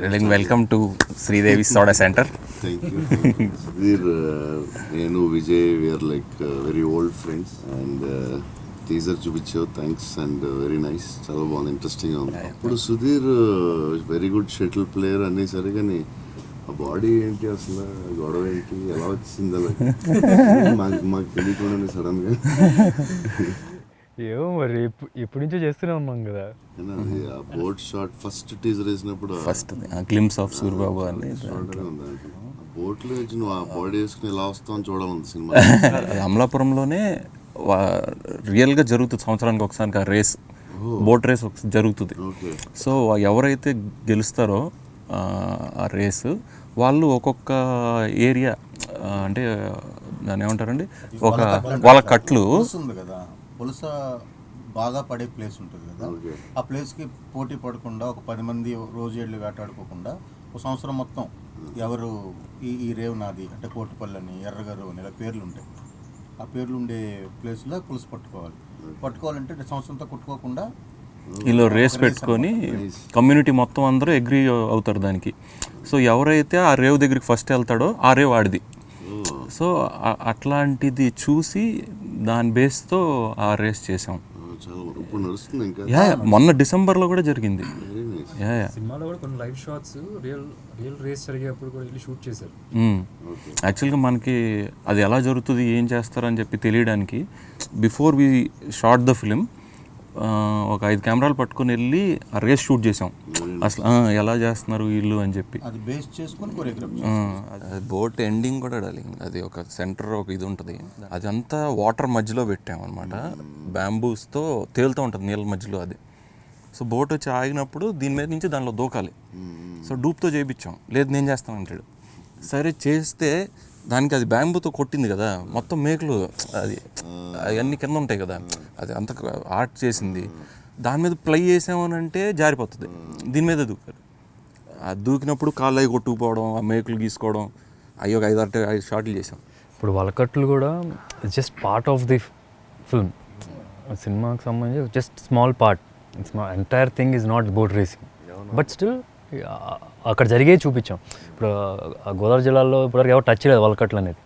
Welcome to Sridevi soda centre. Thank you. Sudhir, నేను Vijay we are like very old friends and teaser చూపించావు, thanks and very nice, చాలా బాగుంది, ఇంట్రెస్టింగ్గా ఉంది. అప్పుడు Sudhir very good shuttle player అనేసరి, కానీ ఆ బాడీ ఏంటి అసలు, గొడవ ఏంటి, ఎలా వచ్చింది అలా మాకు తెలియకుండానే సడన్గా. ఏమో మరి ఇప్పటి నుంచో చేస్తూనే ఉన్నాం కదా. అది ఆ బోట్ షాట్ ఫస్ట్ టీజర్ వేసినప్పుడు ఫస్ట్ గ్లిమ్స్ ఆఫ్ సూర్యబాబు అని బోట్లో నుంచి నువ్వు ఆ బాడీ వేసుకుని ఎలా వస్తావు అని చూడాలంది సినిమా. అమలాపురంలోనే రియల్గా జరుగుతుంది, సంవత్సరానికి ఒకసారి రేస్, బోట్ రేస్ జరుగుతుంది. సో ఎవరైతే గెలుస్తారో ఆ రేసు వాళ్ళు ఒక్కొక్క ఏరియా, అంటే దాన్ని ఏమంటారండి, ఒక వాళ్ళ కట్లు కదా, పులస బాగా పడే ప్లేస్ ఉంటుంది కదా, ఆ ప్లేస్కి పోటీ పడకుండా ఒక 10 మంది రోజు ఏళ్ళు వేటాడుకోకుండా ఒక సంవత్సరం మొత్తం ఎవరు ఈ రేవు నాది అంటే కోటిపల్లి అని, ఎర్రగారు అని ఇలా పేర్లు ఉంటాయి. ఆ పేర్లు ఉండే ప్లేస్లో పులస పట్టుకోవాలంటే సంవత్సరంతో కొట్టుకోకుండా వీళ్ళు రేస్ పెట్టుకొని కమ్యూనిటీ మొత్తం అందరూ అగ్రీ అవుతారు దానికి. సో ఎవరైతే ఆ రేవ్ దగ్గరికి ఫస్ట్ వెళ్తాడో ఆ రేవ్ ఆడిది. సో అట్లాంటిది చూసి దాని బేస్తో ఆ రేస్ చేసాం. మొన్న డిసెంబర్లో కూడా జరిగింది. సినిమాలో కూడా కొన్ని లైవ్ షాట్స్ రియల్ రేస్ జరిగేప్పుడు కూడా వెళ్ళి షూట్ చేశారు. యాక్చువల్గా మనకి అది ఎలా జరుగుతుంది, ఏం చేస్తారని చెప్పి తెలియడానికి before we shot the film ఒక 5 కెమెరాలు పట్టుకొని వెళ్ళి ఆ రేస్ షూట్ చేసాం. అసలు ఎలా చేస్తున్నారు వీళ్ళు అని చెప్పి. అది బేస్ చేసుకొని బోట్ ఎండింగ్ కూడా డార్లింగ్, అది ఒక సెంటర్ ఒక ఇది ఉంటుంది, అదంతా వాటర్ మధ్యలో పెట్టాం అనమాట, బ్యాంబూస్తో తేలుతూ ఉంటుంది నీళ్ళ మధ్యలో అది. సో బోట్ వచ్చి ఆగినప్పుడు దీని మీద నుంచి దానిలో దూకాలి. సో డూప్తో చేయించాం, లేదు నేను చేస్తానంటాడు. సరే చేస్తే దానికి అది బ్యాంబూతో కొట్టింది కదా, మొత్తం మేకులు అది అవన్నీ కింద ఉంటాయి కదా, అది అంత ఆర్ట్ చేసింది. దాని మీద ప్లై చేసామనంటే జారిపోతుంది, దీని మీద దూకారు. అది దూకినప్పుడు కాళ్ళు అవి కొట్టుకుపోవడం, ఆ మేకులు గీసుకోవడం, అయ్యో 5 షాట్లు చేసాం. ఇప్పుడు వలకట్లు కూడా just part of the film, సినిమాకి సంబంధించి just small part. Entire thing is not boat racing, but still అక్కడ జరిగే చూపించాం. ఇప్పుడు గోదావరి జిల్లాలో ఇప్పటివరకు ఎవరు టచ్ లేదు వలకట్లు అనేది.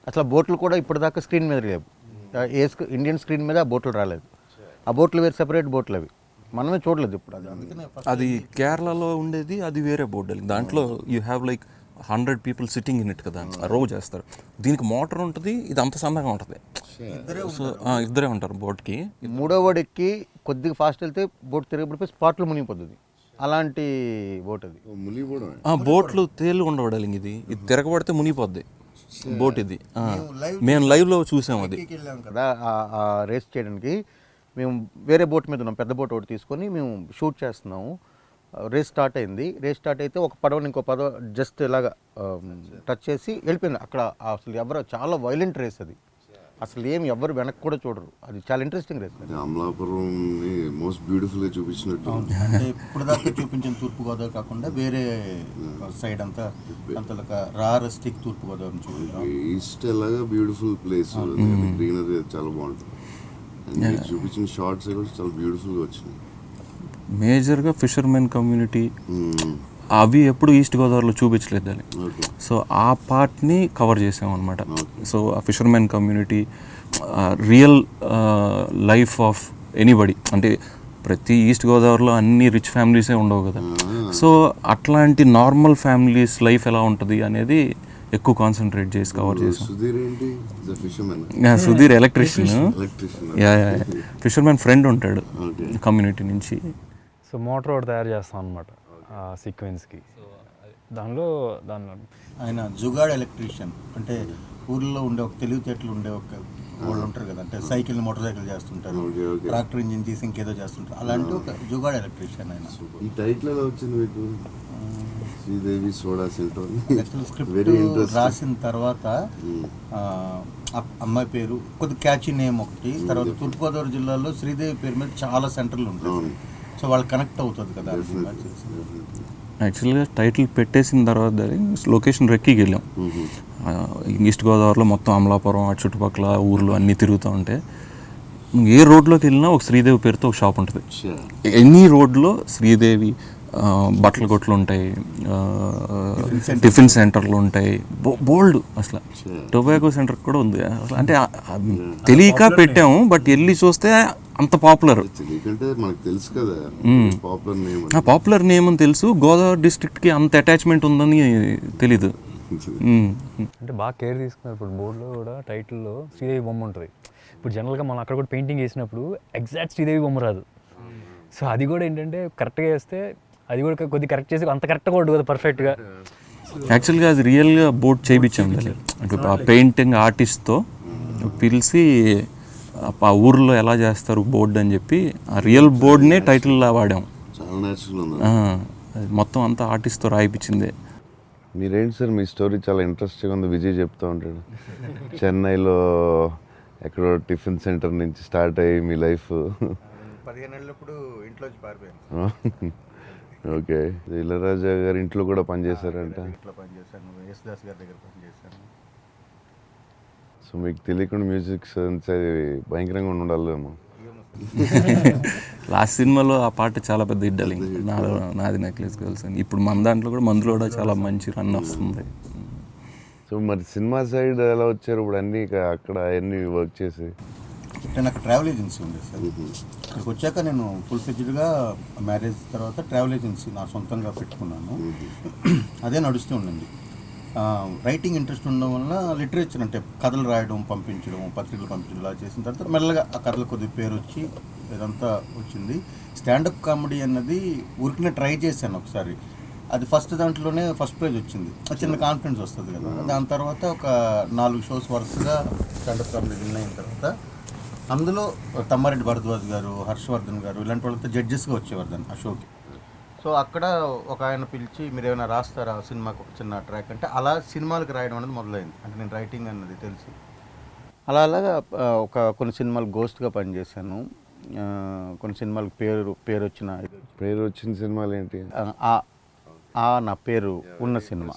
అసలు బోట్లు కూడా ఇప్పటిదాకా స్క్రీన్ మీద లేవు. ఇండియన్ స్క్రీన్ మీద ఆ బోట్లు రాలేదు. ఆ బోట్లు వేరు, సెపరేట్ బోట్లు అవి మనమే చూడలేదు ఇప్పుడు. అది కేరళలో ఉండేది, అది వేరే బోట్. దాంట్లో you have like 100 people sitting in it కదా, రో చేస్తారు. దీనికి మోటార్ ఉంటుంది, ఇది అంత సన్నగా ఉంటుంది. సో ఇద్దరే ఉంటారు బోట్కి. 3వ వాడు ఎక్కి కొద్దిగా ఫాస్ట్ వెళ్తే బోట్ తిరగబడిపోయి స్పాట్లో మునిగిపోతుంది. అలాంటి బోట్ అది. బోట్లు తేలు ఉండవడాలి, ఇది తిరగబడితే మునిగిపోద్ది బోట్. ఇది మేము లైవ్లో చూసాం. అది కదా ఆ రేస్ చేయడానికి మేము వేరే బోట్ మీద ఉన్నాం, పెద్ద బోట్ ఒకటి తీసుకొని మేము షూట్ చేస్తున్నాము. రేస్ స్టార్ట్ అయింది. రేస్ స్టార్ట్ అయితే ఒక పడవని ఇంకో పడవ జస్ట్ ఇలాగా టచ్ చేసి వెళ్ళిపోయింది. అక్కడ అసలు ఎవరు చాలా వైలెంట్ రేస్ అది, అసలు ఏమి ఎవరు వెనక్కి కూడా చూడరు. అది చాలా interesting race. Amalapuram most beautiful గా చూపించినట్టు, అంటే ఇప్పుడు దాకా చూపించిన తూర్పుగోదావరి కాకుండా వేరే సైడ్ అంతా రారస్టిక్ తూర్పుగోదావరి చూపించాం. ఈస్ట్ ఎలాగా బ్యూటిఫుల్ ప్లేస్, గ్రీనరీ చాలా బాగుంటుంది. చూపించిన షార్ట్స్ కూడా చాలా బ్యూటిఫుల్ గా వచ్చినాయి. మేజర్గా ఫిషర్మెన్ కమ్యూనిటీ అవి ఎప్పుడు ఈస్ట్ గోదావరిలో చూపించలేదు అని. సో ఆ పార్ట్ని కవర్ చేసాం అనమాట. సో ఆ fishermen community, real life of anybody, అంటే ప్రతి ఈస్ట్ గోదావరిలో అన్ని రిచ్ ఫ్యామిలీసే ఉండవు కదా. సో అట్లాంటి నార్మల్ ఫ్యామిలీస్ లైఫ్ ఎలా ఉంటుంది అనేది ఎక్కువ కాన్సన్ట్రేట్ చేసి కవర్ చేసాం. సుధీర్ ఎలక్ట్రీషియన్, ఫిషర్మెన్ ఫ్రెండ్ ఉంటాడు కమ్యూనిటీ నుంచి. సో మోటార్ ఒకటి తయారు చేస్తాం అనమాట ఆ సీక్వెన్స్కి. దానిలో ఆయన జుగాడ్ ఎలక్ట్రీషియన్, అంటే ఊర్లో ఉండే ఒక తెలివితేటలు ఉండే ఒక వాళ్ళు ఉంటారు కదా, అంటే మోటార్ సైకిల్ చేస్తుంటారు, ట్రాక్టర్ ఇంజిన్ తీసి ఇంకేదో చేస్తుంటారు, అలాంటి ఒక జుగాడ్ ఎలక్ట్రీషియన్ ఆయన. ఈ టైటిల్ ఎలా వచ్చింది మీకు, శ్రీదేవి సోడా సెంటర్? స్క్రిప్ట్ రాసిన తర్వాత అమ్మాయి పేరు కొద్ది క్యాచీ నేమ్ ఒకటి, తర్వాత తూర్పుగోదావరి జిల్లాలో శ్రీదేవి పేరు మీద చాలా సెంటర్లు ఉంటాయి. సో వాళ్ళు కనెక్ట్ అవుతుంది కదా. యాక్చువల్గా టైటిల్ పెట్టేసిన తర్వాత లొకేషన్ రెక్కీకి వెళ్ళాం. ఈస్ట్ గోదావరిలో మొత్తం అమలాపురం ఆ చుట్టుపక్కల ఊర్లు అన్నీ తిరుగుతూ ఉంటే ఏ రోడ్లోకి వెళ్ళినా ఒక శ్రీదేవి పేరుతో ఒక షాప్ ఉంటుంది. ఎనీ రోడ్లో శ్రీదేవి బట్టల కొట్లు ఉంటాయి, టిఫిన్ సెంటర్లు ఉంటాయి, బోల్డ్ అసలు టొబాకో సెంటర్ కూడా ఉంది అసలు. అంటే తెలియక పెట్టాము, బట్ వెళ్ళి చూస్తే అంత పాపులర్. తెలియకంటే మనకు తెలుసు కదా పాపులర్ నేమ్. పాపులర్ నేమ్ అని తెలుసు, గోదావరి డిస్ట్రిక్ట్కి అంత అటాచ్మెంట్ ఉందని తెలీదు. అంటే బాగా కేర్ తీసుకున్నారు. ఇప్పుడు బోర్డులో కూడా టైటిల్లో శ్రీదేవి బొమ్మ ఉంటుంది. ఇప్పుడు జనరల్గా మనం అక్కడ కూడా పెయింటింగ్ వేసినప్పుడు ఎగ్జాక్ట్ శ్రీదేవి బొమ్మ రాదు. సో అది కూడా ఏంటంటే కరెక్ట్గా వేస్తే అది కూడా కొద్దిగా కరెక్ట్ చేసి అంత కరెక్ట్గా ఉంటుంది కదా పర్ఫెక్ట్గా. యాక్చువల్గా అది రియల్గా బోర్డ్ చేయించాం కదా, అంటే ఆ పెయింటింగ్ ఆర్టిస్ట్తో పిలిచి ఆ ఊర్లో ఎలా చేస్తారు బోర్డ్ అని చెప్పి ఆ రియల్ బోర్డ్నే టైటిల్లా వాడాం. చాలా నేచురల్ ఉంది. మొత్తం అంతా ఆర్టిస్ట్తో రాయిపించిందే. మీరేంటి సార్, మీ స్టోరీ చాలా ఇంట్రెస్టింగ్ ఉంది. విజయ్ చెప్తూ ఉంటాడు చెన్నైలో ఎక్కడో టిఫిన్ సెంటర్ నుంచి స్టార్ట్ అయ్యి మీ లైఫ్ 15 ఏళ్ళప్పుడు ఇంట్లోంచి పారిపోయాను. ఓకే, ఇళరాజా గారి ఇంట్లో కూడా పనిచేశారంట. ఇంట్లో పనిచేశాను, యేసుదాస్ గారి దగ్గర పనిచేశాను. సో మీకు తెలియకుండా మ్యూజిక్ సెన్స్ అది భయంకరంగా ఉండాలేమో. లాస్ట్ సినిమాలో ఆ పాట చాలా పెద్ద హిట్. నాది నెక్లెస్ గర్ల్స్ అని. ఇప్పుడు మన దాంట్లో కూడా మందులో కూడా చాలా మంచి రన్ వస్తుంది. సో మరి సినిమా సైడ్ ఎలా వచ్చారు ఇప్పుడు? అన్నీ అక్కడ అన్నీ వర్క్ చేసి అంటే నాకు ట్రావెల్ ఏజెన్సీ ఉంది సార్. ఇక్కడికి వచ్చాక నేను ఫుల్ ఫ్లెడ్జ్డ్గా మ్యారేజ్ తర్వాత ట్రావెల్ ఏజెన్సీ నా సొంతంగా పెట్టుకున్నాను. అదే నడుస్తూ ఉండింది. రైటింగ్ ఇంట్రెస్ట్ ఉండడం వల్ల లిటరేచర్ అంటే కథలు రాయడం, పంపించడం, పత్రికలు పంపించడం ఇలా చేసిన తర్వాత మెల్లగా ఆ కథలు కొద్దిగా పేరు వచ్చి ఇదంతా వచ్చింది. స్టాండప్ కామెడీ అన్నది ఊరికనే ట్రై చేశాను ఒకసారి. అది ఫస్ట్ దాంట్లోనే ఫస్ట్ ప్రైజ్ వచ్చింది. చిన్న కాన్ఫిడెన్స్ వస్తుంది కదా. దాని తర్వాత ఒక 4 షోస్ వరుసగా స్టాండప్ కామెడీ విన్ అయిన తర్వాత అందులో తమ్మారెడ్డి భరద్వాజ్ గారు, హర్షవర్ధన్ గారు ఇలాంటి వాళ్ళతో జడ్జెస్గా వచ్చేవారు ఆ షోకి. సో అక్కడ ఒక ఆయన పిలిచి మీరు ఏమైనా రాస్తారా సినిమాకి ఒక చిన్న ట్రాక్ అంటే అలా సినిమాలకు రాయడం అనేది మొదలైంది. అంటే నేను రైటింగ్ అన్నది తెలిసి అలాగా కొన్ని సినిమాలు గోస్ట్గా పనిచేశాను. కొన్ని సినిమాలకు పేరు వచ్చిన సినిమాలు ఏంటి? నా పేరు ఉన్న సినిమా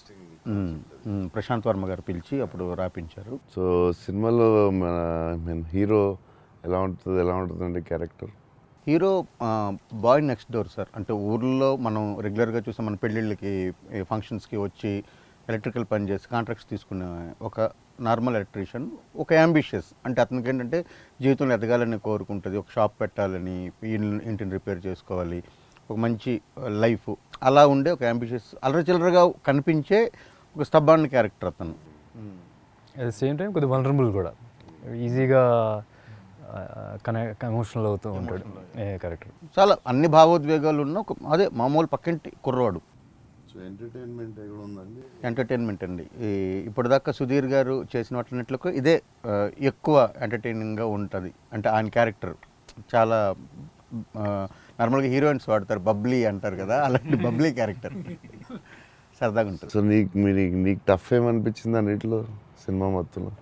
ప్రశాంత్ వర్మ గారు పిలిచి అప్పుడు రాపించారు. సో సినిమాలో హీరో ఎలా ఉంటుంది అంటే character? Hero boy next door sir. అంటే ఊర్లో మనం రెగ్యులర్గా చూసే మన పెళ్ళిళ్ళకి ఫంక్షన్స్కి వచ్చి ఎలక్ట్రికల్ పని చేసి కాంట్రాక్ట్స్ తీసుకునే ఒక నార్మల్ ఎలక్ట్రీషియన్, ఒక యాంబిషియస్. అంటే అతనికి ఏంటంటే జీవితంలో ఎదగాలని కోరుకుంటుంది, ఒక షాప్ పెట్టాలని, ఇంటిని రిపేర్ చేసుకోవాలి, ఒక మంచి లైఫ్ అలా ఉండే ఒక యాంబిషియస్ అల్లరచిల్లరగా కనిపించే ఒక స్టబ్బాన్ క్యారెక్టర్ అతను. అట్ ద సేమ్ టైం కొద్దిగా వల్నరబుల్ కూడా, ఈజీగా ఎమోషనల్ అవుతూ ఉంటాడు క్యారెక్టర్. చాలా అన్ని భావోద్వేగాలు ఉన్న ఒక అదే మామూలు పక్కింటి కుర్రవాడు. ఎంటర్టైన్మెంట్ అండి. ఇప్పటిదాకా సుధీర్ గారు చేసిన వాటిన్నిటిలో ఇదే ఎక్కువ ఎంటర్టైనింగ్గా ఉంటుంది. అంటే ఆయన క్యారెక్టర్ చాలా నార్మల్గా హీరోయిన్స్ వాడతారు బబ్లీ అంటారు కదా, అలాంటి బబ్లీ క్యారెక్టర్ సరదాగా ఉంటుంది. సో నీకు టఫ్ ఏమనిపించింది అన్నింటిలో సినిమా మొత్తంలో?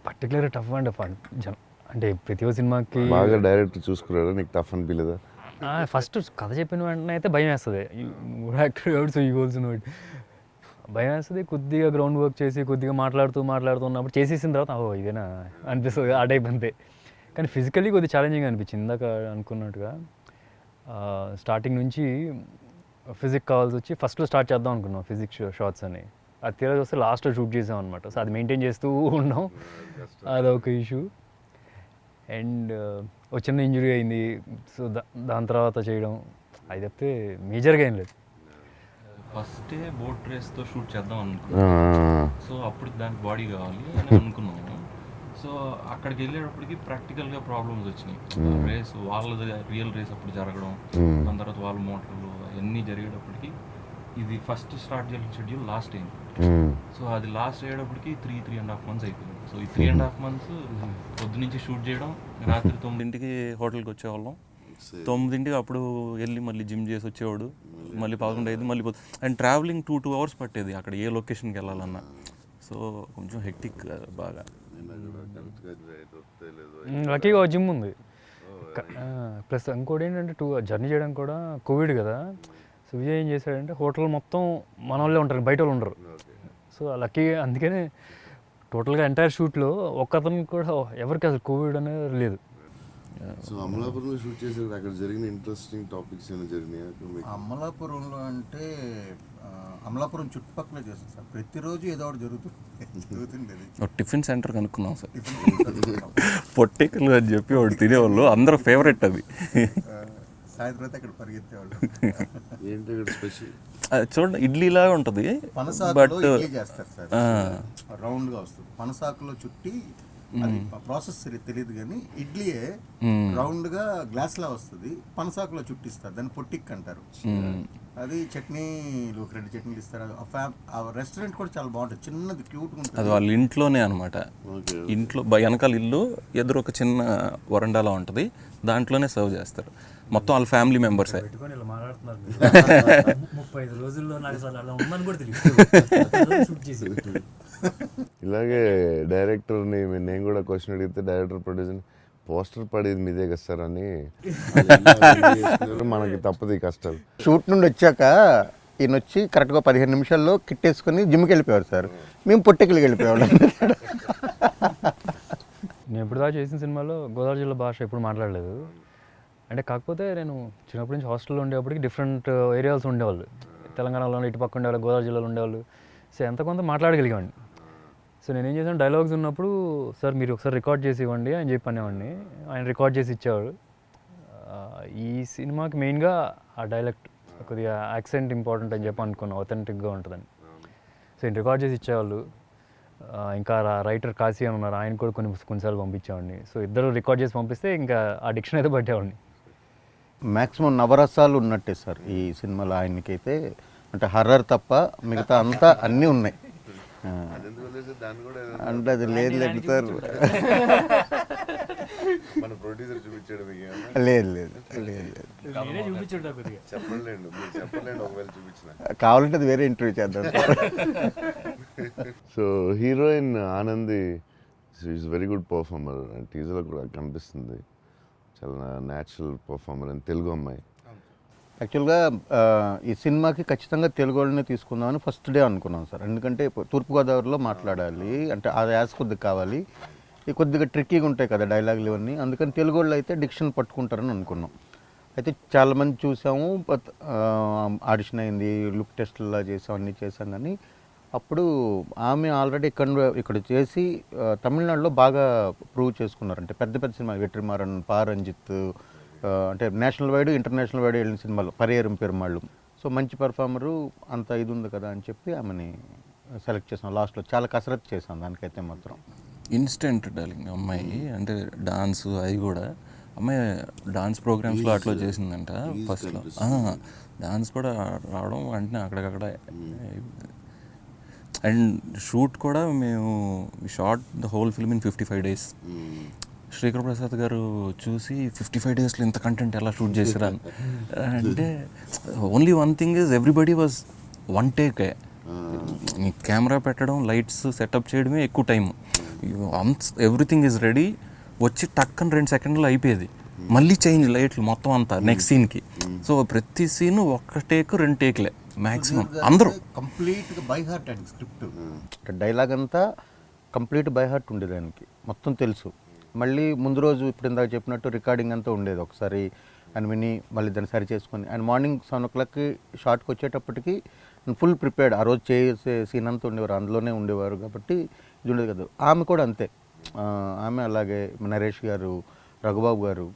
పర్టికులర్ టఫ్ అండ్ ఫన్ అంటే ప్రతి ఒక్క సినిమాకి బాగా డైరెక్ట్ చూసుకున్నారా? నీకు టఫ్ అనిపించలేదా? ఫస్ట్ కథ చెప్పిన వెంటనే అయితే భయం వేస్తుంది. యాక్టర్ కాబట్టి సో ఈ గోల్స్ భయం వేస్తుంది. కొద్దిగా గ్రౌండ్ వర్క్ చేసి కొద్దిగా మాట్లాడుతూ ఉన్నప్పుడు చేసేసిన తర్వాత ఇదేనా అనిపిస్తుంది ఆ టైప్ అంతే. కానీ ఫిజికల్లీ కొద్దిగా ఛాలెంజింగ్ అనిపించింది. ఇందాక అనుకున్నట్టుగా స్టార్టింగ్ నుంచి ఫిజిక్స్ కావాల్సి వచ్చి ఫస్ట్లో స్టార్ట్ చేద్దాం అనుకున్నాం ఫిజిక్స్ షార్ట్స్ అని. అది తీరా చూస్తే లాస్ట్లో షూట్ చేసాం అనమాట. సో అది మెయింటైన్ చేస్తూ ఉన్నాం, అదొక ఇష్యూ. అండ్ ఒక చిన్న ఇంజురీ అయింది. సో దాని తర్వాత చేయడం అది చెప్తే మేజర్గా ఏం లేదు. ఫస్టే బోట్ రేస్తో షూట్ చేద్దాం అనుకున్నాం. సో అప్పుడు దానికి బాడీ కావాలి అని అనుకున్నాము. సో అక్కడికి వెళ్ళేటప్పటికి ప్రాక్టికల్గా ప్రాబ్లమ్స్ వచ్చినాయి. రేస్ వాళ్ళది రియల్ రేస్ అప్పుడు జరగడం, దాని తర్వాత వాళ్ళ మోటార్లు అవన్నీ జరిగేటప్పటికి ఇది ఫస్ట్ స్టార్ట్ చేసిన షెడ్యూల్ లాస్ట్ అయింది. సో అది లాస్ట్ అయ్యేటప్పటికి 3.5 months అయిపోయింది. సో ఈ 3.5 months పొద్దు నుంచి షూట్ చేయడం, రాత్రి 9ంటికి హోటల్కి వచ్చేవాళ్ళం, 9ంటికి అప్పుడు వెళ్ళి మళ్ళీ జిమ్ చేసి వచ్చేవాడు, మళ్ళీ 11 అయింది మళ్ళీ అండ్ ట్రావెలింగ్ 2 hours పట్టేది అక్కడ ఏ లొకేషన్కి వెళ్ళాలన్నా. సో కొంచెం హెక్టిక్ బాగా. లక్కీగా జిమ్ ఉంది. ప్లస్ ఇంకోటి ఏంటంటే జర్నీ చేయడం కూడా కోవిడ్ కదా. సో విజయ్ ఏం చేశాడంటే హోటల్ మొత్తం మన వాళ్ళే ఉంటారు, బయట వాళ్ళు ఉండరు. సో లక్కీ అందుకనే టోటల్గా ఎంటైర్ షూట్లో ఒక్కతనికి కూడా ఎవరికి అసలు కోవిడ్ అనేది లేదు. సో అమలాపురంలో షూట్ చేసేది అక్కడ జరిగిన ఇంట్రెస్టింగ్ టాపిక్స్ ఏమైనా జరిగినాయా మీకు? అమలాపురంలో అంటే అమలాపురం చుట్టుపక్కల చేస్తాం సార్, ప్రతిరోజు ఏదో ఒకటి జరుగుతుండేది. ఒక టిఫిన్ సెంటర్ కనుక్కున్నాం సార్, పొట్టెక్కలు అని చెప్పి వాడు తినేవాళ్ళు, అందరూ ఫేవరెట్ అది. సాయంత్రం అయితే అక్కడ పరిగెత్తేవాళ్ళు. ఏంటి ఇక్కడ స్పెషల్? చూడండి ఇడ్లీలాగా ఉంటుంది, పనసాకులో ఇడ్లీ చేస్తారు సార్, రౌండ్గా వస్తుంది. పనసాకులో చుట్టి అది ప్రాసెస్ తెలియదు కానీ ఇడ్లీయే రౌండ్గా గ్లాస్లా వస్తుంది, పనసాకులో చుట్టిస్తారు, దాన్ని పొట్టిక్ అంటారు. అది చట్నీలు 2 చట్నీలు ఇస్తారు. ఆ రెస్టారెంట్ కూడా చాలా బాగుంటుంది, చిన్నది క్యూట్గా ఉంటుంది. అది వాళ్ళ ఇంట్లోనే అనమాట. ఇంట్లో వెనకాల ఇల్లు, ఎదురు ఒక చిన్న వరండాలా ఉంటుంది, దాంట్లోనే సర్వ్ చేస్తారు. మొత్తం వాళ్ళ ఫ్యామిలీ మెంబర్సే. 35 రోజుల్లో నాకు అసలు అలా ఉందని కూడా తెలియదు. ఇలాగే డైరెక్టర్ని నేను కూడా క్వశ్చన్ అడిగితే డైరెక్టర్ ప్రొడ్యూసర్ పోస్టర్ పడేది మీదే కదా సార్ అని, మనకి తప్పదు ఈ కష్టాలు. షూట్ నుండి వచ్చాక ఈయన వచ్చి కరెక్ట్గా 15 నిమిషాల్లో కిట్టేసుకొని జిమ్కి వెళ్ళిపోయారు సార్, మేము పొట్టెక్కలికి వెళ్ళిపోయాడు. నేను ఎప్పుడు దాకా చేసిన సినిమాలో గోదావరి జిల్లా భాష ఎప్పుడు మాట్లాడలేదు. అంటే కాకపోతే నేను చిన్నప్పటి నుంచి హాస్టల్లో ఉండేప్పటికి డిఫరెంట్ ఏరియాస్ ఉండేవాళ్ళు, తెలంగాణలో ఇటు పక్క ఉండేవాళ్ళు, గోదావరి జిల్లాలో ఉండేవాళ్ళు. సో ఎంత కొంత మాట్లాడగలిగేవాడిని. సో నేనేం చేశాను, డైలాగ్స్ ఉన్నప్పుడు సార్ మీరు ఒకసారి రికార్డ్ చేసి ఇవ్వండి అని చెప్పి అనేవాడిని. ఆయన రికార్డ్ చేసి ఇచ్చేవాడు. ఈ సినిమాకి మెయిన్గా ఆ డైలెక్ట్ కొద్దిగా యాక్సెంట్ ఇంపార్టెంట్ అని చెప్పి అనుకున్నాను, ఆథెంటిక్గా ఉంటుందని. సో ఈయన రికార్డ్ చేసి ఇచ్చేవాళ్ళు. ఇంకా రైటర్ కాశీ అని ఉన్నారు, ఆయన కూడా కొన్నిసార్లు పంపించేవాడిని. సో ఇద్దరు రికార్డ్ చేసి పంపిస్తే ఇంకా ఆ డిక్షన్ అయితే పట్టేవాడిని. మ్యాక్సిమం నవరసాలు ఉన్నట్టే సార్ ఈ సినిమాలో ఆయనకైతే, అంటే హర్రర్ తప్ప మిగతా అంతా అన్నీ ఉన్నాయి. అంటే అది లేదు సార్, మన ప్రొడ్యూసర్ చూపించాడు లేదు లేదు లేదు చెప్పలేండి, ఒకవేళ చూపించిన కావాలంటే అది వేరే ఇంటర్వ్యూ చేద్దాం. So heroine Anandi is very good performer, టీజర్లో కూడా కనిపిస్తుంది, చాలా న్యాచురల్ పర్ఫార్మర్ అని. తెలుగు అమ్మాయి. యాక్చువల్గా ఈ సినిమాకి ఖచ్చితంగా తెలుగు వాళ్ళనే తీసుకుందామని ఫస్ట్ డే అనుకున్నాం సార్, ఎందుకంటే తూర్పుగోదావరిలో మాట్లాడాలి అంటే ఆ యాస కొద్దిగా కావాలి, ఈ కొద్దిగా ట్రిక్కీగా ఉంటాయి కదా డైలాగులు ఇవన్నీ, అందుకని తెలుగు వాళ్ళు అయితే డిక్షన్ పట్టుకుంటారని అనుకున్నాం. అయితే చాలామంది చూసాము, ఆడిషన్ అయింది, లుక్ టెస్ట్లా చేసాం, అన్నీ చేసాం. కానీ అప్పుడు ఆమె ఆల్రెడీ ఇక్కడ చేసి తమిళనాడులో బాగా ప్రూవ్ చేసుకున్నారు. అంటే పెద్ద పెద్ద సినిమా వెట్రిమారన్, పారంజిత్, అంటే నేషనల్ వైడ్ ఇంటర్నేషనల్ వైడ్ వెళ్ళిన సినిమాలు, పరియేరం పెరుమాళ్ళు. సో మంచి పర్ఫార్మరు, అంత ఇది ఉంది కదా అని చెప్పి ఆమెని సెలెక్ట్ చేసాం. లాస్ట్లో చాలా కసరత్తు చేసాం దానికైతే మాత్రం. ఇన్స్టెంట్ డార్లింగ్ అమ్మాయి, అంటే డాన్స్ అవి కూడా అమ్మాయి డాన్స్ ప్రోగ్రామ్స్లో అట్లా చేసిందంట ఫస్ట్లో. డాన్స్ కూడా రావడం వెంటనే అక్కడికక్కడ. అండ్ షూట్ కూడా మేము short the whole film in 55 days. Srikar Prasad గారు చూసి 55 daysలో ఇంత కంటెంట్ ఎలా షూట్ చేసిరా అంటే, only one thing is everybody was one టేకే. కెమెరా పెట్టడం, లైట్స్ సెటప్ చేయడమే ఎక్కువ టైం. ఎవ్రీథింగ్ ఈజ్ రెడీ, వచ్చి టక్కని 2 seconds అయిపోయేది, మళ్ళీ చేంజ్ లైట్లు మొత్తం అంతా నెక్స్ట్ సీన్కి. సో ప్రతి సీన్ 1 take 2 takeలే మ్యాక్సిమం. అందరూ కంప్లీట్గా బై హార్ట్ అండి స్క్రిప్ట్, డైలాగ్ అంతా కంప్లీట్ బై హార్ట్ ఉండేది ఆయనకి, మొత్తం తెలుసు. మళ్ళీ ముందు రోజు ఇప్పుడు ఇందాక చెప్పినట్టు రికార్డింగ్ అంతా ఉండేది, ఒకసారి ఆయన విని మళ్ళీ దాన్ని సరి చేసుకొని ఆయన మార్నింగ్ 7 o'clockకి షార్ట్కి వచ్చేటప్పటికి ఫుల్ ప్రిపేర్డ్. ఆ రోజు చేసే సీన్ అంతా ఉండేవారు, అందులోనే ఉండేవారు కాబట్టి ఇది ఉండేది కదా. ఆమె కూడా అంతే, ఆమె అలాగే నరేష్ గారు, రఘుబాబు గారు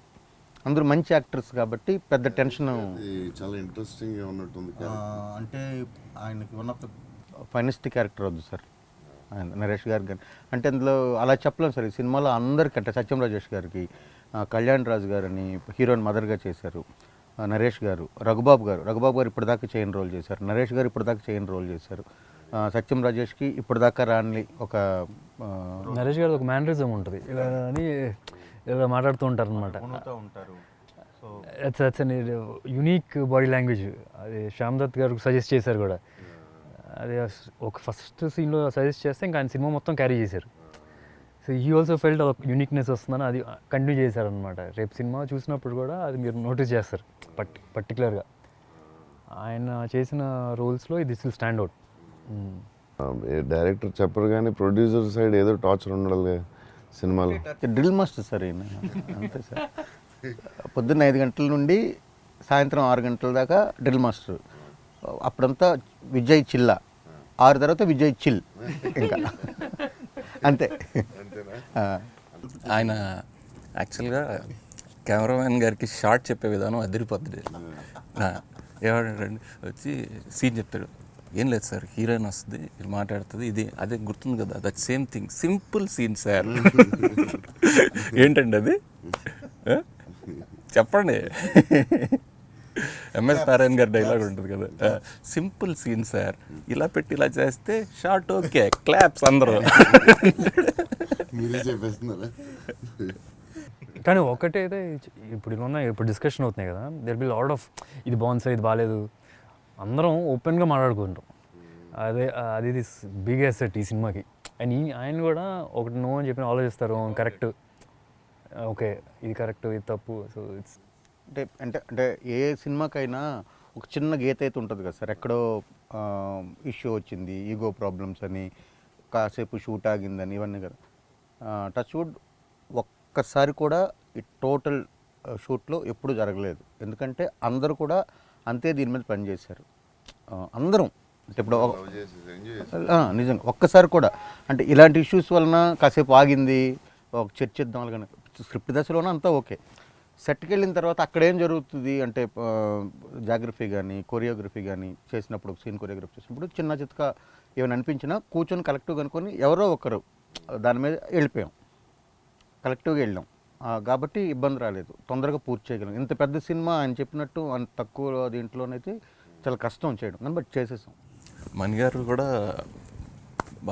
అందరూ మంచి యాక్టర్స్ కాబట్టి పెద్ద టెన్షన్. చాలా ఇంట్రెస్టింగ్గా ఉన్నట్టుంది. అంటే ఆయనకి one of the finest character వద్దు సార్ ఆయన నరేష్ గారు. కానీ అంటే అందులో అలా చెప్పలేము సార్, ఈ సినిమాలో అందరికీ అంటే సత్యం రాజేష్ గారికి, కళ్యాణ్ రాజు గారని హీరోయిన్ మదర్గా చేశారు, నరేష్ గారు, రఘుబాబు గారు ఇప్పటిదాకా చేయని రోల్ చేశారు, నరేష్ గారు ఇప్పటిదాకా చేయని రోల్ చేశారు, సత్యం రాజేష్కి ఇప్పటిదాకా రాని ఒక నరేష్ గారు ఒక మేనరిజం ఉంటుంది, ఇలా అని ఇలా మాట్లాడుతూ ఉంటారు అనమాట. It's unique body language. అది శ్యామ్ దత్ గారు సజెస్ట్ చేశారు కూడా. అది ఒక ఫస్ట్ సీన్లో సజెస్ట్ చేస్తే ఇంకా ఆయన సినిమా మొత్తం క్యారీ చేశారు. సో హీ ఆల్సో ఫెల్ట్ ఒక యూనిక్నెస్ వస్తుందని అది కంటిన్యూ చేశారనమాట. రేపు సినిమా చూసినప్పుడు కూడా అది మీరు నోటీస్ చేస్తారు పర్టికులర్గా. ఆయన చేసిన రోల్స్లో this will stand out. Director చెప్పరు కానీ ప్రొడ్యూసర్ సైడ్ ఏదో టార్చర్ ఉండాలి. సినిమాలో? డ్రిల్ మాస్టర్ సార్ ఈయన, అంతే సార్. పొద్దున్న 5 గంటల నుండి సాయంత్రం 6 గంటల దాకా డ్రిల్ మాస్టర్. అప్పుడంతా విజయ్ చిల్లా, 6 తర్వాత విజయ్ చిల్ ఇంకా అంతే. ఆ. ఆయన యాక్చువల్గా కెమెరామెన్ గారికి షార్ట్ చెప్పే విధానం అదిరిపోద్ది. ఏమంటాడండి వచ్చి సీన్ చెప్తాడు, ఏం లేదు సార్, హీరోయిన్ వస్తుంది, ఇది మాట్లాడుతుంది, ఇది అదే గుర్తుంది కదా, that same thing, simple scene sir. ఏంటండి అది? చెప్పండి. ఎంఎస్ నారాయణ గారి డైలాగ్ ఉంటుంది కదా, సింపుల్ సీన్ సార్, ఇలా పెట్టి ఇలా చేస్తే షార్ట్ ఓకే, క్లాప్స్ అందరూ. మీరే చెప్పేస్తున్నారా? కానీ ఒకటైతే ఇప్పుడు డిస్కషన్ అవుతున్నాయి కదా, దెర్ బి లాట్ ఆఫ్ ఇది బాగుంది సార్, ఇది బాగాలేదు, అందరం ఓపెన్గా మాట్లాడుకుంటాం. అది బిగ్ అసెట్ ఈ సినిమాకి. అండ్ ఆయన కూడా ఒకటి నో అని చెప్పి ఆలోచిస్తారు, కరెక్ట్, ఓకే ఇది కరెక్ట్, ఇది తప్పు. సో ఇట్స్ అంటే ఏ సినిమాకైనా ఒక చిన్న గీత అయితే ఉంటుంది కదా సార్. ఎక్కడో ఇష్యూ వచ్చింది, ఈగో ప్రాబ్లమ్స్ అని, కాసేపు షూట్ ఆగిందని, ఇవన్నీ కదా. టచ్ వుడ్ ఒక్కసారి కూడా ఈ టోటల్ షూట్లో ఎప్పుడు జరగలేదు. ఎందుకంటే అందరూ కూడా అంతే దీని మీద పనిచేశారు, అందరం. అంటే ఇప్పుడు నిజంగా ఒక్కసారి కూడా అంటే ఇలాంటి ఇష్యూస్ వలన కాసేపు ఆగింది, ఒక చర్చిద్దాం అలాగని. స్క్రిప్ట్ దశలోనే అంతా ఓకే, సెట్కి వెళ్ళిన తర్వాత అక్కడ ఏం జరుగుతుంది అంటే జాగ్రఫీ కానీ కొరియోగ్రఫీ కానీ చేసినప్పుడు, సీన్ కొరియోగ్రఫీ చేసినప్పుడు చిన్న చిత్క ఏమైనా అనిపించినా కూర్చొని కలెక్టివ్గా అనుకొని ఎవరో ఒకరు దాని మీద వెళ్ళిపోయాం, కలెక్టివ్గా వెళ్ళాం. కాబట్టి ఇబ్బంది రాలేదు, తొందరగా పూర్తి చేయగలం. ఇంత పెద్ద సినిమా ఆయన చెప్పినట్టు అంత తక్కువ దీంట్లోనైతే చాలా కష్టం చేయడం, కానీ బట్ చేసేసాం. మణిగారు కూడా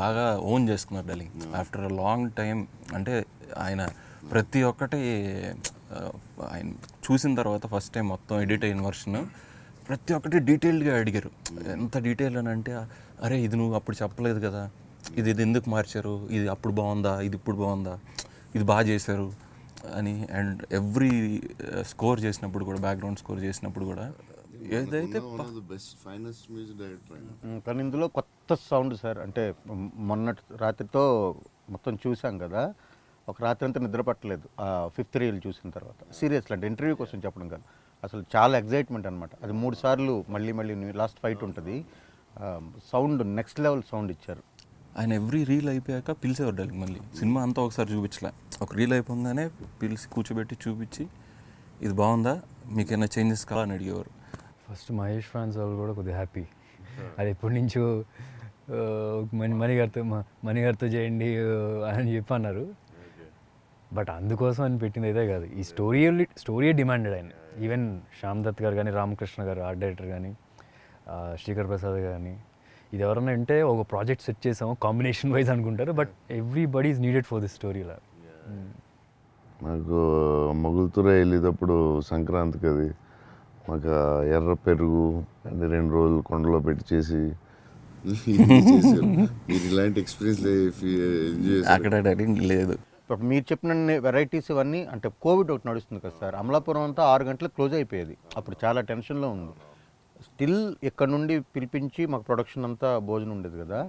బాగా ఓన్ చేసుకున్నారు darling after a long time. అంటే ఆయన ప్రతి ఒక్కటి ఆయన చూసిన తర్వాత ఫస్ట్ టైం మొత్తం ఎడిట్ అయిన వర్షన్ ప్రతి ఒక్కటి డీటెయిల్డ్గా అడిగారు. ఎంత డీటెయిల్ అని అంటే, అరే ఇది నువ్వు అప్పుడు చెప్పలేదు కదా, ఇది ఎందుకు మార్చారు, ఇది అప్పుడు బాగుందా, ఇది ఇప్పుడు బాగుందా, ఇది బాగా చేశారు అని. అండ్ ఎవ్రీ స్కోర్ చేసినప్పుడు కూడా, బ్యాక్గ్రౌండ్ స్కోర్ చేసినప్పుడు కూడా ఏదైతే కానీ ఇందులో కొత్త సౌండ్ సార్. అంటే మొన్నటి రాత్రితో మొత్తం చూసాం కదా, ఒక రాత్రి అంతా నిద్ర పట్టలేదు 5th రీల్ చూసిన తర్వాత. సీరియస్లీ అంటే ఇంటర్వ్యూ కోసం చెప్పడం కాదు, అసలు చాలా ఎగ్జైట్మెంట్ అనమాట. అది 3 సార్లు మళ్ళీ లాస్ట్ ఫైట్ ఉంటుంది, సౌండ్ నెక్స్ట్ లెవెల్ సౌండ్ ఇచ్చారు. ఆయన ఎవ్రీ రీల్ అయిపోయాక పిలిచేవారు డార్లింగ్. మళ్ళీ సినిమా అంతా ఒకసారి చూపించలే, ఒక రీల్ అయిపోగానే పిలిచి కూర్చోబెట్టి చూపించి, ఇది బాగుందా, మీకేమైనా చేంజెస్ కావాలని అడిగేవారు. ఫస్ట్ మహేష్ ఫ్యాన్స్ వాళ్ళు కూడా కొద్దిగా హ్యాపీ, అది ఎప్పటి నుంచో మణిగారితో చేయండి అని చెప్పి అన్నారు. బట్ అందుకోసం అని పెట్టింది అయితే కాదు, ఈ స్టోరీయే డిమాండెడ్ ఆయన. ఈవెన్ శ్యామ్ దత్ గారు కానీ, రామకృష్ణ గారు ఆర్ట్ డైరెక్టర్ కానీ, శ్రీకర్ ప్రసాద్ కానీ, ఇది ఎవరన్నా అంటే ఒక ప్రాజెక్ట్ సెట్ చేసాము కాంబినేషన్ వైజ్ అనుకుంటారు, but everybody is needed for this story. ఇలా నాకు మొగులుతురే వెళ్ళేటప్పుడు సంక్రాంతికి అది మాకు ఎర్ర పెరుగు అంటే 2 రోజులు కొండలో పెట్టి చేసి మీరు ఇలాంటి ఎక్స్పీరియన్స్ అక్కడ డార్లింగ్ లేదు. ఇప్పుడు మీరు చెప్పిన వెరైటీస్ ఇవన్నీ అంటే కోవిడ్ ఒకటి నడుస్తుంది కదా సార్, అమలాపురం అంతా 6 గంటలకు క్లోజ్ అయిపోయేది. అప్పుడు చాలా టెన్షన్లో ఉంది. స్టిల్ ఇక్కడ నుండి పిలిపించి మాకు ప్రొడక్షన్ అంతా భోజనం ఉండేది కదా.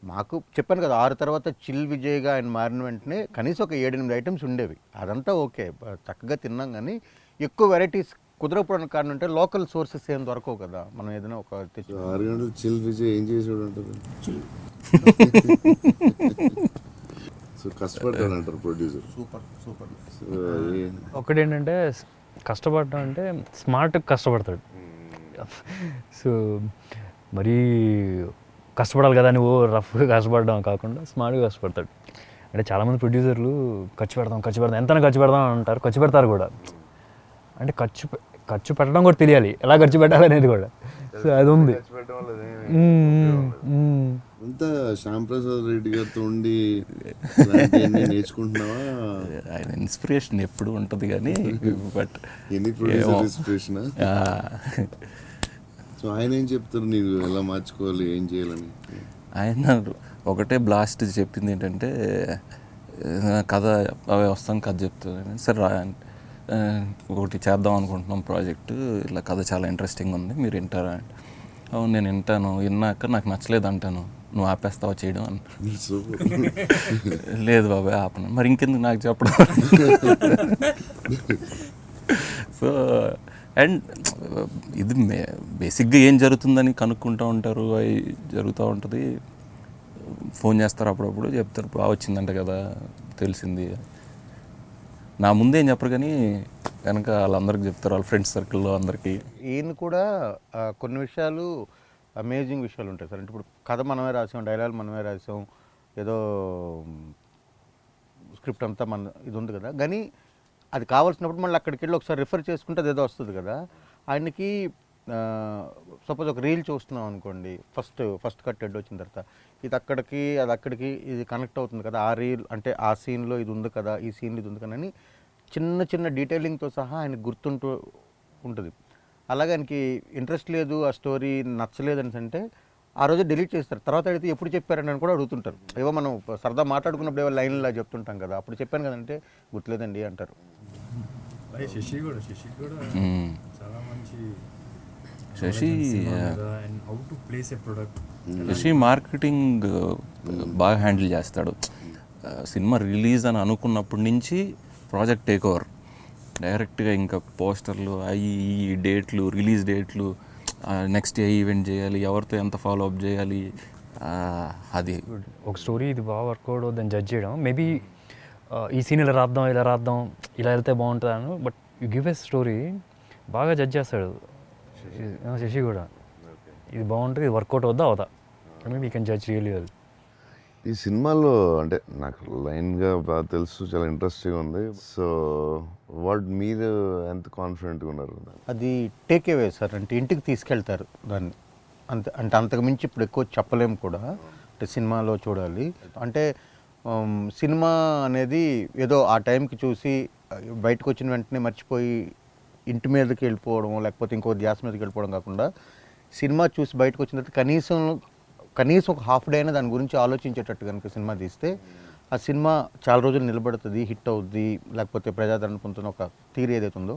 మాకు చెప్పాను కదా, 6 తర్వాత చిల్ విజయ్గా ఆయన మారిన వెంటనే కనీసం ఒక 7-8 ఐటమ్స్ ఉండేవి. అదంతా ఓకే, చక్కగా తిన్నాం. కానీ ఎక్కువ వెరైటీస్ కుదరకపోవడానికి కారణం అంటే లోకల్ సోర్సెస్ ఏం దొరకవు కదా, మనం ఏదైనా ఒక 6 గంటలు చిల్ విజయ్ ఏం చేసాడు అంటారు. సో కష్టపడ్డాడు అంటారు ప్రొడ్యూసర్. సూపర్. ఒకటేంటంటే కష్టపడడం అంటే స్మార్ట్ కష్టపడతాడు. సో మరీ కష్టపడాలి కదా నువ్వు రఫ్గా కష్టపడడం కాకుండా స్మార్ట్గా కష్టపడతాడు. అంటే చాలామంది ప్రొడ్యూసర్లు ఖర్చు పెడదాం ఎంతైనా ఖర్చు పెడదాం అంటారు, ఖర్చు పెడతారు కూడా. అంటే ఖర్చు పెట్టడం కూడా తెలియాలి, ఎలా ఖర్చు పెట్టాలనేది కూడా. సో అది ఉంది. అంతా శ్యామ్ ప్రసాద్ రెడ్డి గారితో ఉండి నేర్చుకుంటున్నావా? ఆయన ఇన్స్పిరేషన్ ఎప్పుడు ఉంటుంది కానీ, బట్ ఎన్ని ప్రొడ్యూసర్ ఇన్స్పిరేషన్. సో ఆయన ఏం చెప్తారు నీకు ఎలా మార్చుకోవాలి, ఏం చేయాలని? ఆయన ఒకటే బ్లాస్ట్ చెప్పింది ఏంటంటే, కథ అవే వస్తాను కథ చెప్తాను సరే ఒకటి చేద్దాం అనుకుంటున్నాం ప్రాజెక్టు, ఇలా కథ చాలా ఇంట్రెస్టింగ్ ఉంది, మీరు వింటారా అంటే, అవును నేను వింటాను, విన్నాక నాకు నచ్చలేదు అంటాను, నువ్వు ఆపేస్తావా చేయడం అని. సూపర్. లేదు బాబాయ్ ఆపను. మరి ఇంకెందుకు నాకు చెప్పడం. సో అండ్ ఇది బేసిక్గా ఏం జరుగుతుందని కనుక్కుంటూ ఉంటారు, అవి జరుగుతూ ఉంటుంది. ఫోన్ చేస్తారు అప్పుడప్పుడు, చెప్తారు బాగా వచ్చిందంట కదా, తెలిసింది. నా ముందేం చెప్పరు కానీ కనుక వాళ్ళందరికీ చెప్తారు, వాళ్ళ ఫ్రెండ్స్ సర్కిల్లో అందరికీ. ఈయన కూడా కొన్ని విషయాలు అమేజింగ్ విషయాలు ఉంటాయి సార్. అంటే ఇప్పుడు కథ మనమే రాసాం, డైలాగ్ మనమే రాసాం, ఏదో స్క్రిప్ట్ అంతా మన ఇది ఉంది కదా, కానీ అది కావాల్సినప్పుడు మళ్ళీ అక్కడికి వెళ్ళి ఒకసారి రిఫర్ చేసుకుంటే అది ఏదో వస్తుంది కదా. ఆయనకి సపోజ్ ఒక రీల్ చూస్తున్నాం అనుకోండి, ఫస్ట్ కట్ హెడ్ వచ్చిన తర్వాత ఇది అక్కడికి అది అక్కడికి ఇది కనెక్ట్ అవుతుంది కదా, ఆ రీల్ అంటే ఆ సీన్లో ఇది ఉంది కదా, ఈ సీన్లో ఇది ఉంది కదా అని చిన్న చిన్న డీటెయిలింగ్తో సహా ఆయనకు గుర్తుంటూ ఉంటుంది. అలాగే ఆయనకి ఇంట్రెస్ట్ లేదు, ఆ స్టోరీ నచ్చలేదు అని అంటే ఆ రోజు డిలీట్ చేస్తారు. తర్వాత అడిగితే ఎప్పుడు చెప్పారని కూడా అడుగుతుంటారు. ఏవో మనం సరదా మాట్లాడుకున్నప్పుడు ఏవో లైన్లా చెప్తుంటాం కదా, అప్పుడు చెప్పాను కదంటే గుర్తులేదండి అంటారు. శశి కూడా చాలా మంచి Sashi and how to place a product. Sashi marketing బాగా హ్యాండిల్ చేస్తాడు. సినిమా రిలీజ్ అని అనుకున్నప్పటి నుంచి ప్రాజెక్ట్ టేక్ ఓవర్, డైరెక్ట్గా ఇంకా పోస్టర్లు అవి ఈ డేట్లు, రిలీజ్ డేట్లు, నెక్స్ట్ ఏ ఈవెంట్ చేయాలి, ఎవరితో ఎంత ఫాలో అప్ చేయాలి, అది ఒక స్టోరీ ఇది బాగా వర్కౌట్ అవుతుందని జడ్జ్ చేయడం. మేబీ ఈ సీన్ ఇలా రాద్దాం ఇలా వెళ్తే బాగుంటుంది అని, but you give a story బాగా జడ్జ్ చేస్తాడు శశి కూడా. ఇది బాగుంటుంది, ఇది వర్కౌట్ అవుద్దా అవుదా, maybe you can judge really well. ఈ సినిమాలో అంటే నాకు లైన్గా బాగా తెలుసు, చాలా ఇంట్రెస్టింగ్ ఉంది. సో మీరు ఎంత కాన్ఫిడెంట్గా ఉన్నారు? అది టేక్ అవే సార్, అంటే ఇంటికి తీసుకెళ్తారు దాన్ని, అంటే అంతకు మించి ఇప్పుడు ఎక్కువ చెప్పలేము కూడా. అంటే సినిమాలో చూడాలి. అంటే సినిమా అనేది ఏదో ఆ టైంకి చూసి బయటకు వచ్చిన వెంటనే మర్చిపోయి ఇంటి మీదకి వెళ్ళిపోవడం, లేకపోతే ఇంకో ధ్యాస మీదకి వెళ్ళిపోవడం కాకుండా, సినిమా చూసి బయటకు వచ్చిన తర్వాత కనీసం ఒక హాఫ్ డే అయినా దాని గురించి ఆలోచించేటట్టు కనుక సినిమా తీస్తే ఆ సినిమా చాలా రోజులు నిలబడుతుంది, హిట్ అవుద్ది, లేకపోతే ప్రజాదరణ పొందుతున్న ఒక థియరీ ఏదైతే ఉందో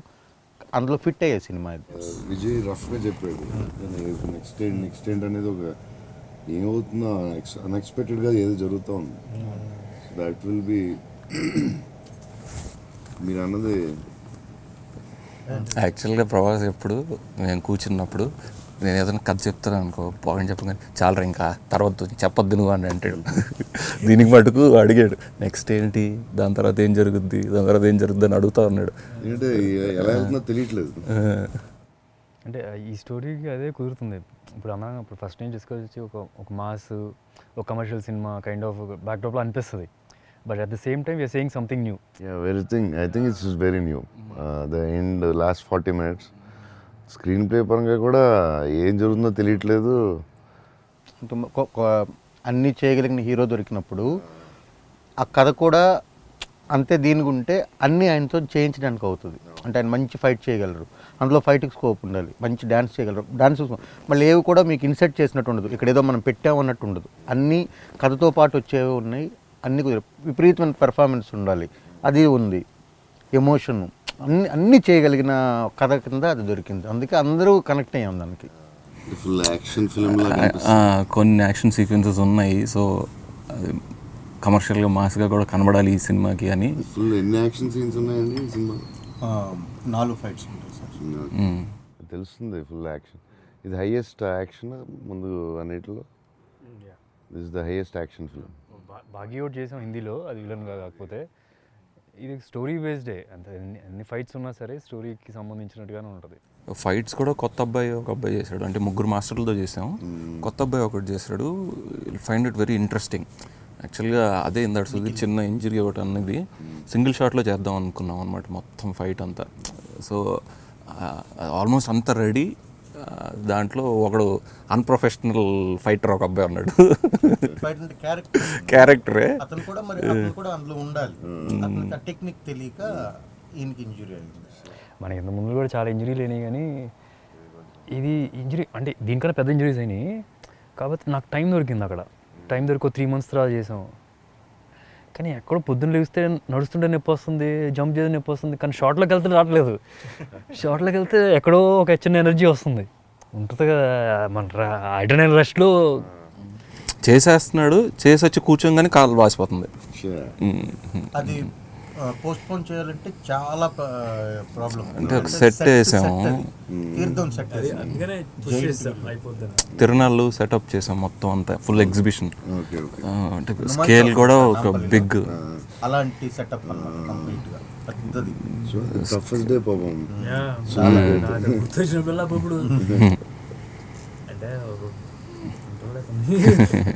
అందులో ఫిట్ అయ్యే సినిమా ఇది. విజయ్ రఫ్గా చెప్పాడు, నెక్స్ట్ ఏంటి అనేది ఒక ఏమవుతుందో అన్ఎక్స్పెక్టెడ్గా ఏదో జరుగుతూ ఉంది. దట్ విల్ బి మీరు అన్నది. యాక్చువల్గా ప్రభాస్ ఎప్పుడు నేను కూర్చున్నప్పుడు నేను ఏదైనా కథ చెప్తాను అనుకో, బాగా చెప్పగానే చాలా ఇంకా తర్వాత చెప్పొద్దు నువ్వు అని అంటాడు. దీనికి మటుకు అడిగాడు నెక్స్ట్ ఏంటి, దాని తర్వాత ఏం జరుగుద్ది అని అడుగుతా ఉన్నాడు. ఏంటంటే ఎలా వెళ్తుందో తెలియట్లేదు. అంటే ఈ స్టోరీకి అదే కుదురుతుంది. ఇప్పుడు ఫస్ట్ నుంచి తీసుకొచ్చి ఒక మాస్, ఒక కమర్షియల్ సినిమా కైండ్ ఆఫ్ బ్యాక్డ్రాప్లో అనిపిస్తుంది. But at the same time you're saying something new. I think it's very new. The end, last 40 minutes screen play పరంగా కూడా ఏం జరుగుతుందో తెలియట్లేదు. అన్నీ చేయగలిగిన హీరో దొరికినప్పుడు ఆ కథ కూడా అంతే దీనికి ఉంటే అన్నీ ఆయనతో చేయించడానికి అవుతుంది. అంటే ఆయన మంచి ఫైట్ చేయగలరు, అందులో ఫైట్కి స్కోప్ ఉండాలి, మంచి డ్యాన్స్ చేయగలరు, డ్యాన్స్ మళ్ళీ ఏవి కూడా మీకు ఇన్సెట్ చేసినట్టు ఉండదు, ఇక్కడ ఏదో మనం పెట్టామన్నట్టు ఉండదు, అన్నీ కథతో పాటు వచ్చేవి ఉన్నాయి, అన్నీ విపరీతమైన పెర్ఫార్మెన్స్ ఉండాలి, అది ఉంది, ఎమోషన్, అన్నీ చేయగలిగిన కథ కింద అది దొరికింది. అందుకే అందరూ కనెక్ట్ అయ్యాం దానికి. ఫుల్ యాక్షన్ ఫిల్మ్ కొన్ని యాక్షన్ సీక్వెన్సెస్ ఉన్నాయి. సో అది కమర్షియల్గా మాస్గా కూడా కనబడాలి ఈ సినిమాకి అని. ఫుల్ ఎన్ని యాక్షన్ సీన్స్ ఉన్నాయండి ఈ సినిమా? 4 ఫైట్స్ ఉంటాయి సార్. తెలుస్తుంది ఫుల్ యాక్షన్. ఇది హైయెస్ట్ యాక్షన్ ముందు అన్నిటిలో. This the highest action film. Baaghi out చేసాం హిందీలో, అది విలన్గా కాకపోతే ఇది స్టోరీ బేస్డే. అంత ఎన్ని ఫైట్స్ ఉన్నా సరే స్టోరీకి సంబంధించినట్టుగానే ఉంటుంది. ఫైట్స్ కూడా ఒక అబ్బాయి చేశాడు. అంటే 3 మాస్టర్లతో చేసాం, కొత్త అబ్బాయి ఒకటి చేశాడు. Find it very interesting. యాక్చువల్గా అదే ఇందాక సుధీర్ చిన్న ఇంజరీ ఒకటి అన్నది సింగిల్ షాట్లో చేద్దాం అనుకున్నాం అనమాట మొత్తం ఫైట్ అంతా. సో ఆల్మోస్ట్ అంతా రెడీ. దాంట్లో ఒకడు అన్ప్రొఫెషనల్ ఫైటర్ ఒక అబ్బాయి ఉన్నాడు. క్యారెక్టరే అతను కూడా అందులో ఉండాలి, టెక్నిక్ తెలియక ఈయనకి ఇంజురీ అయింది. మనకి ఇంత ముందు కూడా చాలా ఇంజరీలు అయినాయి, కానీ ఇది ఇంజరీ అంటే దీనికన్నా పెద్ద ఇంజరీస్ అయినాయి. కాబట్టి నాకు టైం దొరికింది, అక్కడ టైం దొరికి 3 months తర్వాత చేసాం. కానీ ఎక్కడో పొద్దున్న లేస్తే నడుస్తుంటే నొప్పి వస్తుంది, జంప్ చేసి నొప్పి వస్తుంది, కానీ షార్ట్లోకి వెళ్తే రావట్లేదు. షార్ట్లోకి వెళ్తే ఎక్కడో ఒక చిన్న ఎనర్జీ వస్తుంది, ఉంటుంది కదా మన అడ్రినల్ రష్లో. చేసేస్తున్నాడు, చేసి వచ్చి కూర్చోగానే కాలు వాసిపోతుంది. అది పోస్ట్ పోన్ చేయాలంటే చాలా ప్రాబ్లం. అంటే ఒక సెట్ వేసాము, తీర్థం సెట్ తిరునాళ్ళు సెటప్ చేసాం మొత్తం అంతా, ఫుల్ ఎగ్జిబిషన్. Okay okay. అంటే స్కేల్ కూడా ఒక బిగ్. అలాంటి సెటప్ కంప్లీట్ గా పెద్దది. టఫెస్ట్ డే పాపం. గుర్తొచ్చినప్పుడు అంటే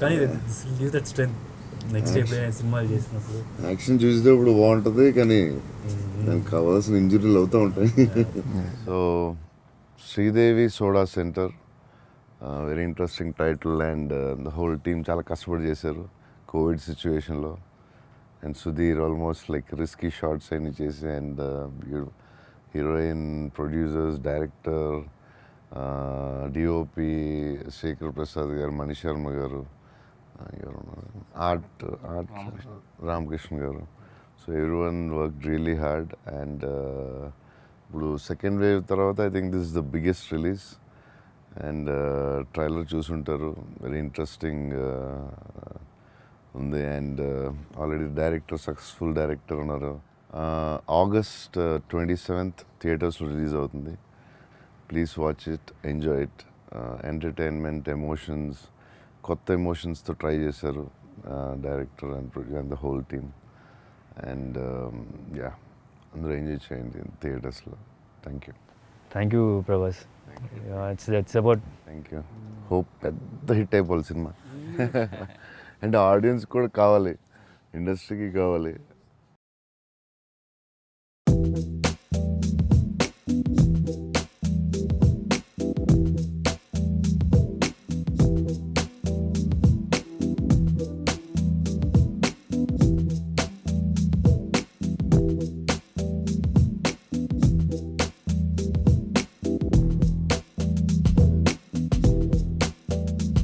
కానీ leave that strength next day సినిమాలు చేసినప్పుడు. యాక్షన్ చూసేటప్పుడు బాగుంటుంది కానీ దానికి కావాల్సిన ఇంజురీలు అవుతూ ఉంటాయి. So Sridevi soda centre, very interesting title and the whole team చాలా కష్టపడి చేశారు కోవిడ్ సిచ్యువేషన్లో. And Sudheer almost like risky shots అన్ని చేసి, and heroine, producers, director, DOP Shekhar Prasad garu, Mani Sharma garu, art Ramakrishna garu. So everyone work really hard. And ఇప్పుడు సెకండ్ వేవ్ తర్వాత I think this is the biggest release. And trailer చూసుంటారు, very interesting ఉంది. And already director, successful director ఉన్నారు. August 27th థియేటర్స్లో release అవుతుంది. Please watch it, enjoy it. Entertainment, emotions, కొత్త ఎమోషన్స్తో try చేశారు director and the whole team. And yeah, అందరూ enjoy చేయండి థియేటర్స్లో. Thank you. Thank you Prabhas. It's about thank you. Hope పెద్ద hit అయిపోవాలి సినిమా. అంటే ఆడియన్స్ కూడా కావాలి, ఇండస్ట్రీకి కావాలి.